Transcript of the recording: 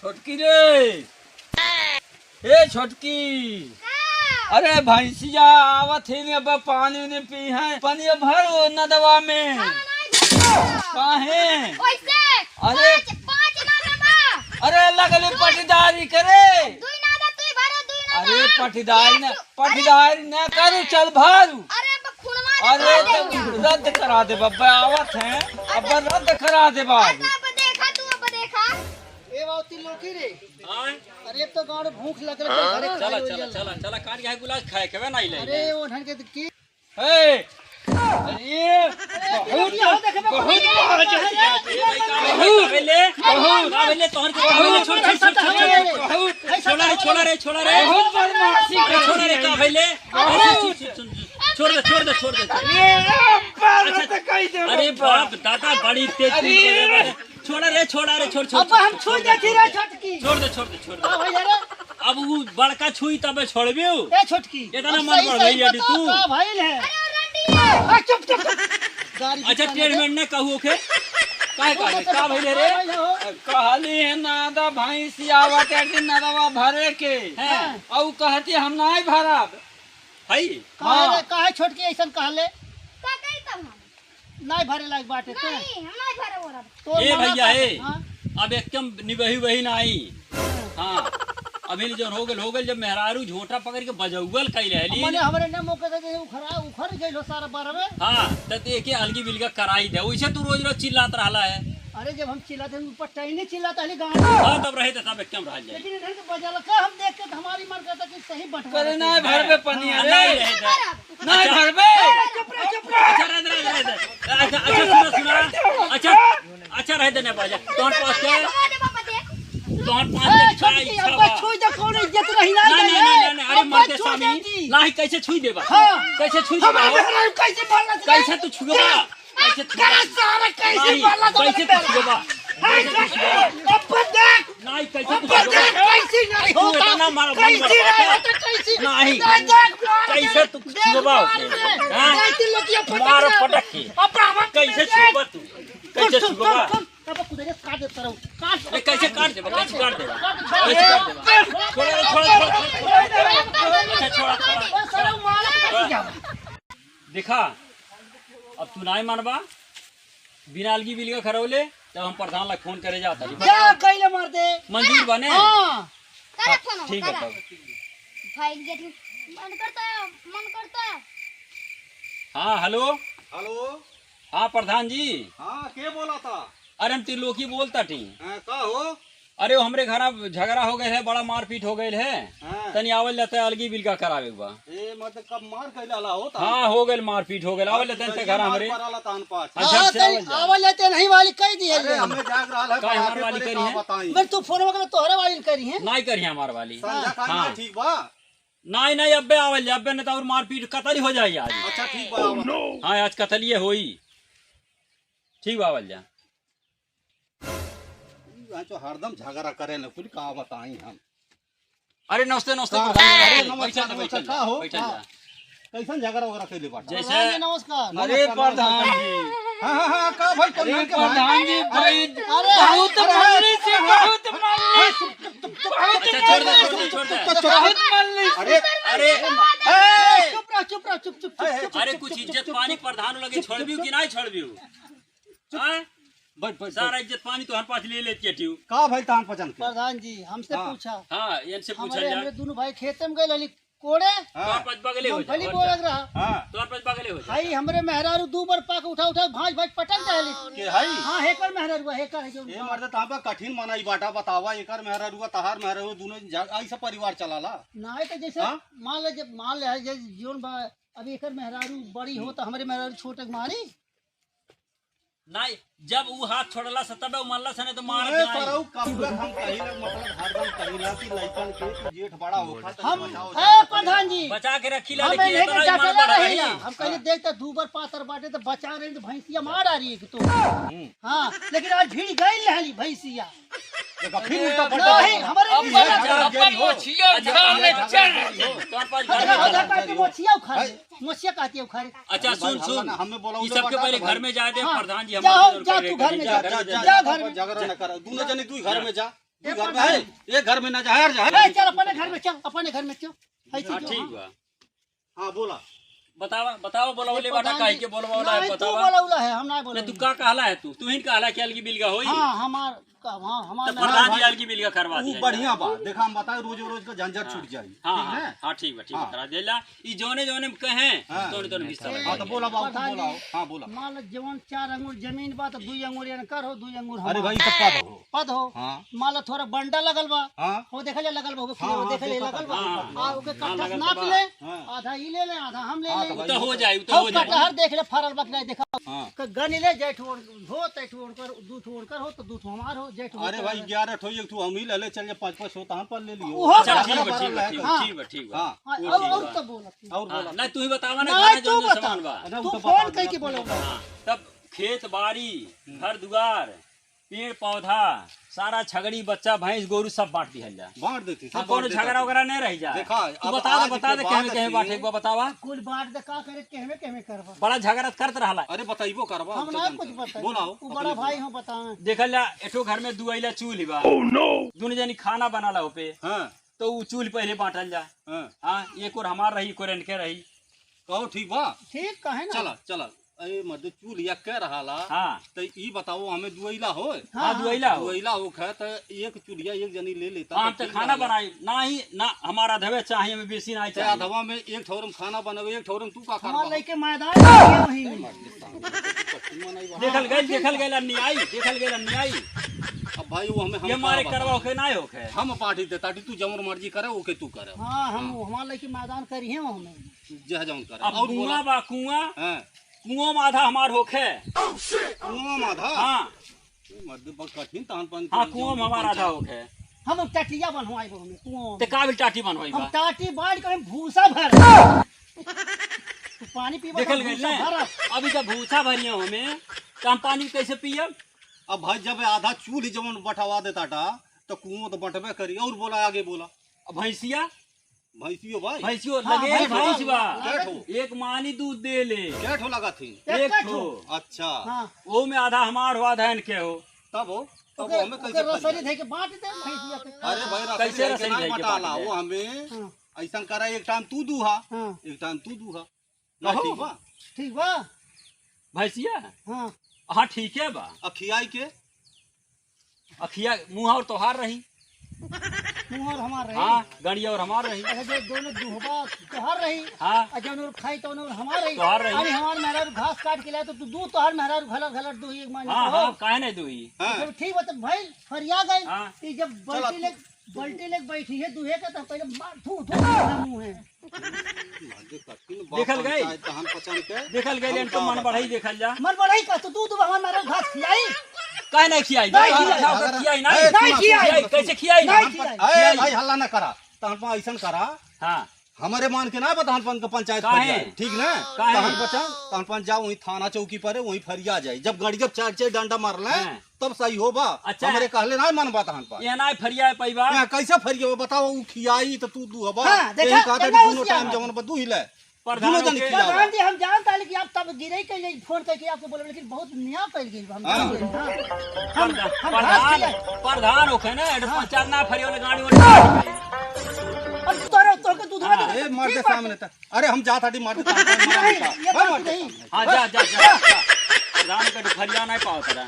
छोटकी रे, ए छोटकी, अरे भैंसिया आवत है अब पानी नहीं पी है, पानी भर नदवा में काहे? अरे अरे लगले पटीदारी करे। अरे पटीदारी न करू, चल भारू। अरे तो रद्द करा दे बब्बा, आवत है अब रद्द करा दे बाबू। अरे तो गांव में भूख लग रही है। चला चला चला चला काट के गुलास खाए के नहीं ले। अरे वो ढंग के की ए अरे बहुत बहुत काबिले तोहर के काबिले छोड़ रे बहुत बदमाशी छोड़ रे काबिले छोड़ दे। अरे बाप दादा बड़ी तेज छोड़ अब हम छू देती रे छोटकी। छोड़ दे हां भाई अरे अब वो बड़का छुई तबे छोड़बियो। ए छोटकी इतना मन बढ़ गई अभी तू। का भाई है अरे चुप अच्छा ट्रीटमेंट न कहू के का भइले रे? कहली है नादा भैंसी आवत एक दिन नदवा भरे के औ कहती हम नहीं भरब हई। काहे छोटकी ऐसन कहले का कही तब हम नहीं भरे लायक बाटे तो नहीं हम नहीं भरे बोला तो ए भैया ए अब एकदम निबही वही नहीं। हां अभी जो हो गल जब मेहरारू झोटा पकड़ के बजौगल कई रहली माने हमरे ने मौके दे उखड़ गइलो सारा बार में। हां त एके अलगी बिलगा कराई दे वैसे तू रोज चिल्लात रहला है। अरे जब हम चिल्लाते हैं ऊपर टाइने चिल्लाता है गांव में। हां तब रहे तब एकदम रह जाए। लेकिन इधर के बजाल का हम देख के हमारी मन करता कि सही बटवा करे ना भर पे पानी आ नहीं रहे नहीं भर पे। चुप अच्छा सुना अच्छा रह देने बाजा तोहर पास के तोहर पास छोटी अब छुई दे कौन इज्जत नहीं नहीं अरे मरते स्वामी नहीं कैसे छुई देबा कैसे छुई देबा कैसे बोलना कैसे तू छुएगा कैसे कैसे बोलना कैसे तू छुएगा अब देख नहीं कैसे तू कैसे नहीं होता ना मार कैसे नहीं होता कैसे नहीं कैसे तू छुएगा हां मार पटक के कैसे छुएगा तू कैसे छुएगा तब खुद ने काट देता रहूं काट कैसे काट देबा छोड़ देखा अब तू नहीं मानबा बिना अलगी बिलगा खरौले तब हम प्रधान ला फोन करे जाता क्या कैले मार दे मंजूर बने। हां ठीक है तब भाई मन करता है। हाँ हेलो हाँ प्रधान जी। हाँ के बोला था? अरे हम त्रिलोकी बोलता थी। का हो? अरे वो हमरे घर झगड़ा हो गए है, बड़ा मारपीट हो गए है। तनी आवल जाता है अलगी बिल का करावे बा। ए मतलब कब मार कैला होता? हाँ हो गए मारपीट हो गए आवल जाते हैं घर हमरे। अच्छा आवल लेते नहीं वाली कह दी है। हमें जाग रहा है का हमार वाली करी है मैं तू फोन वगैरह तोहरे वाली करी है नहीं करी हमार वाली। हां ठीक बा। नहीं अबे आवल जा अबे न तो और मारपीट कतल हो जाई आज। अच्छा ठीक बा। हां आज कतलिए होई ठीक बा आवल जा। जो हरदम झगड़ा करे न कुछ का बताई हम। अरे नमस्ते कैसन झगड़ा वगैरह कैले बाटा? जैसे नमस्कार। अरे प्रधान जी हां का भाई अरे प्रधान जी भाई बहुत मानली से बहुत मानली। अरे चुप अरे कुछ इज्जत पानी प्रधान लगे छोड़बियो कि नहीं छोड़बियो? हां सारा इज्जत पानी तो हर पास ले लेती है ट्यू का भाई तान पहचान के प्रधान जी हमसे पूछा। हां इनसे पूछा जा हमरे दोनों भाई खेत में गए कोड़े तोर पास बगले हो भली बोल रहा। हां तोर पास बगले हो भाई हमरे मेहरारू दो बार पाक उठा भाज पटक देली के भाई। हां हेकर मेहरारू हेकर है जो ए मर्द ताबा कठिन मनाई बाटा बतावा एकर मेहरारू तहार मेहरारू दोनों ऐसा परिवार चलाला नहीं तो जैसे मान ले जैसे जीवन अभी एकर मेहरारू बड़ी हो तो हमरे मेहरारू छोटे मारी नहीं जब वो हाथ छोड़ला से तब मारला से नहीं तो मार ए परौ कब हम कहिला मतलब हरदम कहिला कि लइकन के जेठ बड़ा होखा त हम ए प्रधान जी बचा के रखी ला हम लेकिन लेके इतना मार जाते रही रहिला हम कहले देखता दूबर पातर बाटे तो बचा रही तो भैंसिया मार आ रही है तो हां लेकिन आज भीड़ गई रहली भैंसिया देखा फिर उल्टा पलटा नहीं हमारे मोछिया झाले चल तोर पास घर में मोछिया उखाड़ मोछिया कहती है उखाड़। अच्छा सुन हमें बोला ये सबके पहले घर में जाए दे प्रधान जी जा तू घर में जा घर में झगड़ा न कर दोनों जने तू घर में जा तू घर में है, ये घर में ना जहर ए, जहर। चल अपने घर में चल, अपने घर में चल। ऐसे हाँ जो, ठीक हाँ। बा हाँ बोला। बताओ बोला बोले बाटा काहे के बोलवा वाला है नहीं, तू बतावा। बोला उला है, हम नहीं बोला। तू का कहला है तू ही कहला कि अलगी बिलगा होई। हाँ हमार हाँ तो हमार प्रधान जी अलगी बिलगा करवा वो दिया। बढ़िया बा, देखा हम बताए रोज रोज का झंझट छूट जाई। हाँ ठीक हाँ है? हाँ ठीक बा हाँ। करा देला। ई जोने जोने कहे हाँ। तोने तोने हिस्सा हाँ तो बोला बाबू, तू बोला। हाँ बोला। मान लो जवन 4 अंगूर जमीन बा तो 2 अंगूर कर हो, 2 अंगूर अरे हमार। भाई सब पद हो। पद हो। हाँ मान लो थोड़ा बंडा लगल बा, हाँ वो देखले लगल बा, वो हाँ, देखले देखा लगल था। बा। हाँ, आ ओके हाँ, कट्ठा लगल नाप बा। ले, हाँ। आधा ही ले ले, आधा हम ले हाँ, ले। तो भाई तो हो जाए तो हम हो जाए। कटहर देख ले फरल बकरा देखा। हाँ। गन ले जेठ हो तेठ कर दूध कर हो तो दूध हमार हो जेठ। अरे भाई 11 ठो एक तू हम ही ले ले, चल 5-5 होता हम पर ले लियो। ओहो, अच्छा हाँ, ठीक बा हाँ, ठीक बा ठीक बा हाँ। ठीक बा ठीक बा। हाँ हाँ, वो अब ठीक और बा। तो बोला और हाँ, बोला। नहीं तू ही बतावा ना नहीं खाने तू जो जो बता, सामान बा। अरे तू वो तो फोन बता करके दिया। बोलोगा। हाँ, तब खेत बाड़ी घर दुआर पेड़ पौधा सारा छगड़ी बच्चा भैंस गोरू सब बांट दिया जा। बांट देती सब हाँ, बांट कोनो देता झगड़ा थी। वगैरह नहीं रह जा। देखा, तू अब बता आज दे के कहमे बाद कहमे बांटे से- एक बार बतावा। कुल बांट दे का करे कहमे करबा। बड़ा झगड़ा करत रहला। अरे बताइबो करवा। हम ना कुछ बताई। बोलाओ तू बड़ा भाई हो बतावे। देखल जा एठो घर में दुआइला चूल्ही बा। दोनों जनी खाना बनाला ओपे हाँ तो उ चूल्ह पहले बांटल जा। हाँ हाँ एक और हमार रही एक और इनके रही। कहो ठीक बा। ठीक कहे ना। चला चला अरे मर्द चूलिया कह रहा ला। हाँ तो ई बताओ हमें दुआइला हो। हाँ दुआइला हो। दुआइला हो खा तो एक चूलिया एक जनी ले लेता। हाँ तो खाना बनाई ना ही ना हमारा धवे चाहिए हमें बेसी ना चाहे चाहिए। धवा में एक ठौरम खाना बनावे, एक ठौरम तू का हमार करवा। लइके मैदान में वही में। देखल गई अन्यायी देखल गई अन्यायी। अब भाई वो हमें ये हम मारे का करवा बताएं? के ना होखे। हम पार्टी देता तू जमर मर्जी करे ओके तू करे। हाँ हम हमार लइके मैदान करी है हमें। जह जाऊं करे। अब और कुआं बोला बा कुआं हां कुआं में आधा हमार होखे। कुआं माधा। हाँ मर्द बहुत कठिन तहन पन। हाँ कुआं में हमार आधा होखे। हम टटिया बनवाई हमें कुआं ते में। का भी टाटी बनवाई हम बा। टाटी बांट कर भूसा भर। तू पानी पीबा देखल तो गई भूसा ने भर। अभी जब भूसा भरिया हमें तो हम पानी कैसे पियब। अब भाई जब आधा चूल्ही जमन बटवा देता टा तो कुआं तो बटबे करी। और बोला आगे बोला भैंसिया भैंसियो भाई भैंसियो हाँ, लगे भैंस, भैंस बा। क्या ठो एक मानी दूध दे ले क्या ठो लगा थी। एक एक ठो। अच्छा हाँ वो में आधा हमार हो आधा इनके हो। तब हो तब ओके हमें ओके कैसे रसरी फरियाद? दे के बांट दे भैंसिया के। अरे भाई कैसे रसोई रसोई के दे ना के बटाला बांट दे? वो हमें हाँ ऐसा करा एक टाइम तू दूहा हाँ एक टाइम तू दूहा ना कहो। ठीक बा। ठीक बा। भैंसिया हाँ हाँ ठीक है बा। अब खियाई के अखिया मुँह और तोहार रही। मुँह और हमार रही। हाँ गड़िया और हमार रही। अच्छा जो दोनों दुहबा तोहार रही। हाँ अच्छा उन्होंने खाई तो उन्होंने हमार रही। तोहार रही। अरे हमार मेहरारू घास काट के लाए तो तू दूध तोहार मेहरारू घलर दू एक मान हाँ हाँ काहे नहीं दुई। हाँ तो ठीक बा तो भाई फरिया गई। हाँ। ये जब चला बल्टी लेक बैठी है दूहे का तो पहले मार थू थू मुंह है। देखल गई? तहन पहचान के देखल गए इनको मन बढ़ाई देखल जा। मन बढ़ाई का तो दूध हमार मेहरारू घास खिलाई। काहे नहीं खियाई नहीं खियाई। खियाई नहीं ए, नहीं खियाई। खियाई, कैसे खियाई नहीं ना? खियाई। ए भाई हल्ला ना करा तहन पा ऐसा करा हाँ हमारे मान के ना बतहन पन के पंचायत काहे? फरिया ठीक ना काहे? तहन बचा तहन पन जाओ वही थाना चौकी पर है, वही फरिया जाए जब गड़ी जब चार चार डंडा मार ले हाँ। तब सही होबा। अच्छा। हमारे कहले ना मानबा तहन पा ये ना फरिया पैबा। यहाँ कैसे फरिया बताओ वो खियाई तो तू दूहबा। हाँ, देखा, यही कहता देखा कि दोनों उसकी टाइम आवाज। जवन बदू ही ले प्रधान दोनों जन होके- खियावा। प्रधान जी हम जानता है कि आप तब गिरई के लिए फोन करके आपको बोले लेकिन बहुत न्याय कर गई हम हाँ। जान गए, हाँ। हम घास प्रधान खिलाए। प्रधान होखे ना एडो पंचायत ना फरिया वाले गाड़ी वाले। अब तोरे तोके दूध हाँ, दे। ए मार दे ठीक बात सामने तक। अरे हम जात हटी मार दे नहीं ये बात नहीं। हाँ जा जा जा जा। प्रधान के फरिया नहीं पाओ तेरा।